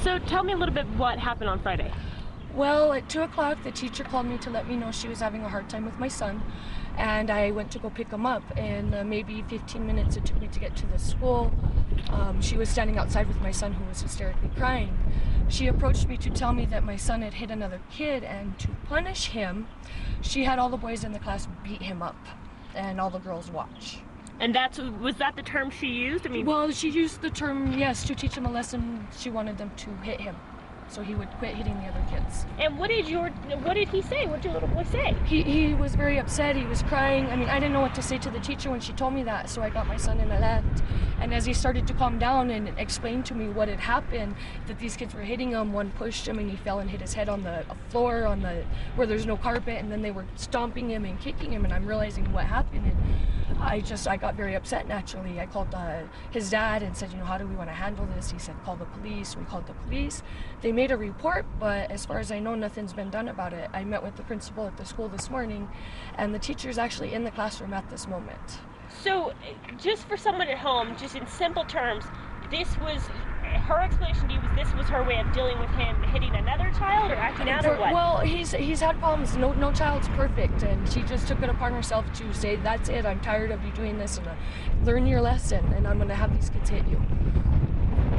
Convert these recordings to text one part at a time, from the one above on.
So tell me a little bit what happened on Friday. Well, at 2 o'clock, the teacher called me to let me know she was having a hard time with my son, and I went to go pick him up. In maybe 15 minutes it took me to get to the school. She was standing outside with my son, who was hysterically crying. She approached me to tell me that my son had hit another kid, and to punish him, she had all the boys in the class beat him up, and all the girls watch. And was that the term she used? I mean, well, she used the term, yes, to teach him a lesson. She wanted them to hit him, so he would quit hitting the other kids. And what did he say? What did your little boy say? He was very upset. He was crying. I mean, I didn't know what to say to the teacher when she told me that, so I got my son and I left. And as he started to calm down and explain to me what had happened, that these kids were hitting him, one pushed him and he fell and hit his head on the floor where there's no carpet, and then they were stomping him and kicking him, and I'm realizing what happened. And I got very upset naturally. I called his dad and said, how do we want to handle this? He said, call the police. We called the police. They made a report, but as far as I know, nothing's been done about it. I met with the principal at the school this morning, and the teacher's actually in the classroom at this moment. So, just for someone at home, just in simple terms, her explanation to you was this was her way of dealing with him hitting another child or acting out, or what? Well, he's had problems. No child's perfect, and she just took it upon herself to say, that's it, I'm tired of you doing this, and learn your lesson, and I'm going to have these kids hit you.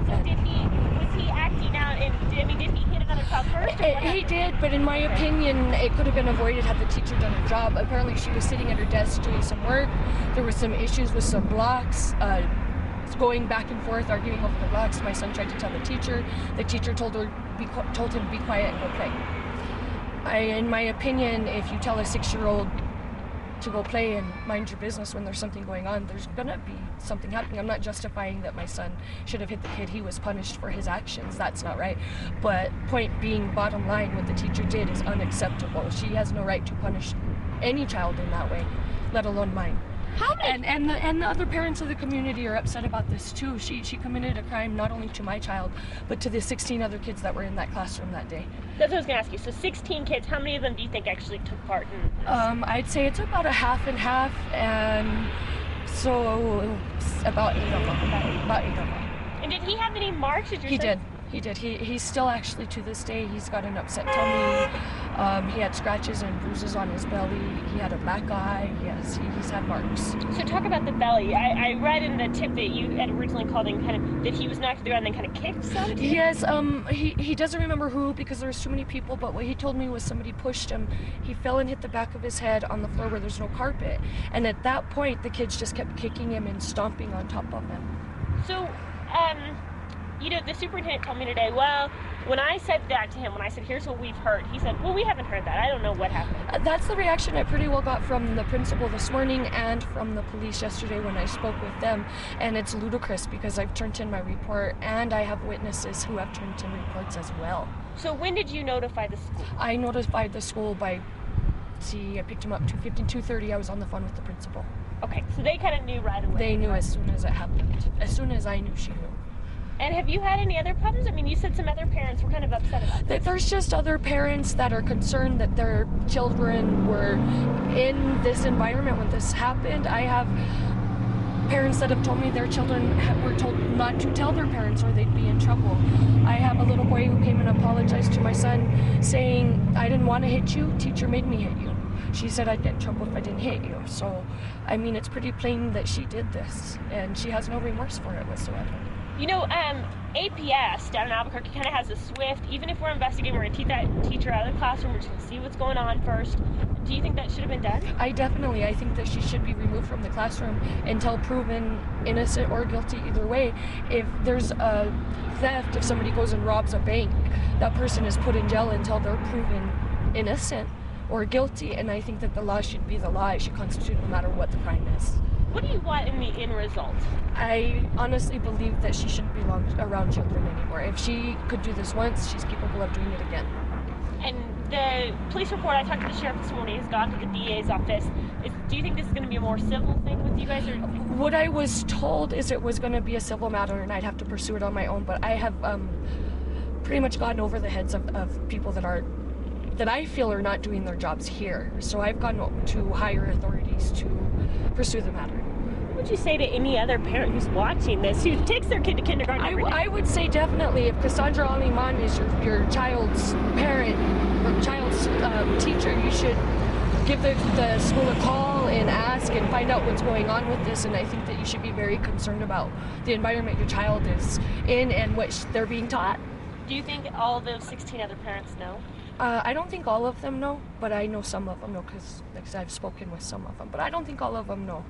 So was he acting out, and did he hit another child first? He did, but in my opinion, it could have been avoided had the teacher done her job. Apparently she was sitting at her desk doing some work. There were some issues with some blocks, going back and forth, arguing over the blocks. My son tried to tell the teacher. The teacher told him to be quiet and go play. In my opinion, if you tell a 6-year-old to go play and mind your business when there's something going on, there's gonna be something happening. I'm not justifying that my son should have hit the kid. He was punished for his actions. That's not right. But point being, bottom line, what the teacher did is unacceptable. She has no right to punish any child in that way, let alone mine. And the other parents of the community are upset about this too. She committed a crime not only to my child, but to the 16 other kids that were in that classroom that day. That's what I was going to ask you. So 16 kids, how many of them do you think actually took part in this? I'd say it's about a half and half, and so about 8 of them. And did he have any marks? He did. He's still actually, to this day, he's got an upset tummy. He had scratches and bruises on his belly. He had a black eye. Yes, he's had marks. So talk about the belly. I read in the tip that you had originally called him that he was knocked to the ground and then kind of kicked some? Yes, he doesn't remember who because there was too many people, but what he told me was somebody pushed him. He fell and hit the back of his head on the floor where there's no carpet. And at that point, the kids just kept kicking him and stomping on top of him. So, the superintendent told me today, well, when I said that to him, when I said, here's what we've heard, he said, well, we haven't heard that. I don't know what happened. That's the reaction I pretty well got from the principal this morning and from the police yesterday when I spoke with them. And it's ludicrous because I've turned in my report and I have witnesses who have turned in reports as well. So when did you notify the school? I notified the school I picked him up 2:15, 2:30. I was on the phone with the principal. Okay, so they kind of knew right away. They knew as soon as it happened. As soon as I knew, she knew. And have you had any other problems? I mean, you said some other parents were kind of upset about this. There's just other parents that are concerned that their children were in this environment when this happened. I have parents that have told me their children were told not to tell their parents or they'd be in trouble. I have a little boy who came and apologized to my son saying, I didn't want to hit you, teacher made me hit you. She said I'd get in trouble if I didn't hit you. So, I mean, it's pretty plain that she did this and she has no remorse for it whatsoever. APS down in Albuquerque kind of has a swift, even if we're investigating, we're going to teach that teacher out of the classroom, we're just going to see what's going on first. Do you think that should have been done? I think that she should be removed from the classroom until proven innocent or guilty either way. If there's a theft, if somebody goes and robs a bank, that person is put in jail until they're proven innocent or guilty, and I think that the law should be the law. It should constitute no matter what the crime is. What do you want in the end result? I honestly believe that she shouldn't be around children anymore. If she could do this once, she's capable of doing it again. And the police report, I talked to the sheriff this morning, has gone to the DA's office. Do you think this is going to be a more civil thing with you guys? Or? What I was told is it was going to be a civil matter and I'd have to pursue it on my own, but I have pretty much gotten over the heads of people that I feel are not doing their jobs here. So I've gone to higher authorities to pursue the matter. would you say to any other parent who's watching this, who takes their kid to kindergarten every day? I would say definitely, if Cassandra Aliman is your child's parent or child's teacher, you should give the school a call and ask and find out what's going on with this. And I think that you should be very concerned about the environment your child is in and what they're being taught. Do you think all those 16 other parents know? I don't think all of them know, but I know some of them know because I've spoken with some of them. But I don't think all of them know.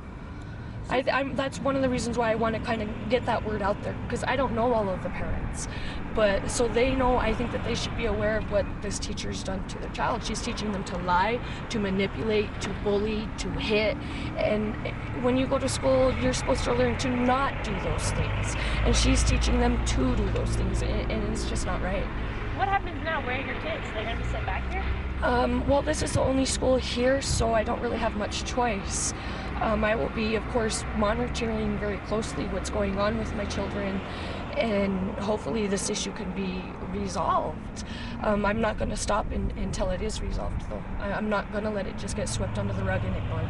That's one of the reasons why I want to kind of get that word out there, because I don't know all of the parents. But so they know, I think that they should be aware of what this teacher's done to their child. She's teaching them to lie, to manipulate, to bully, to hit. And when you go to school, you're supposed to learn to not do those things. And she's teaching them to do those things, and it's just not right. What happens now? Where are your kids? Are they going to be sent back here? Well, this is the only school here, so I don't really have much choice. I will be, of course, monitoring very closely what's going on with my children, and hopefully this issue can be resolved. I'm not going to stop until it is resolved, though. I'm not going to let it just get swept under the rug and ignored.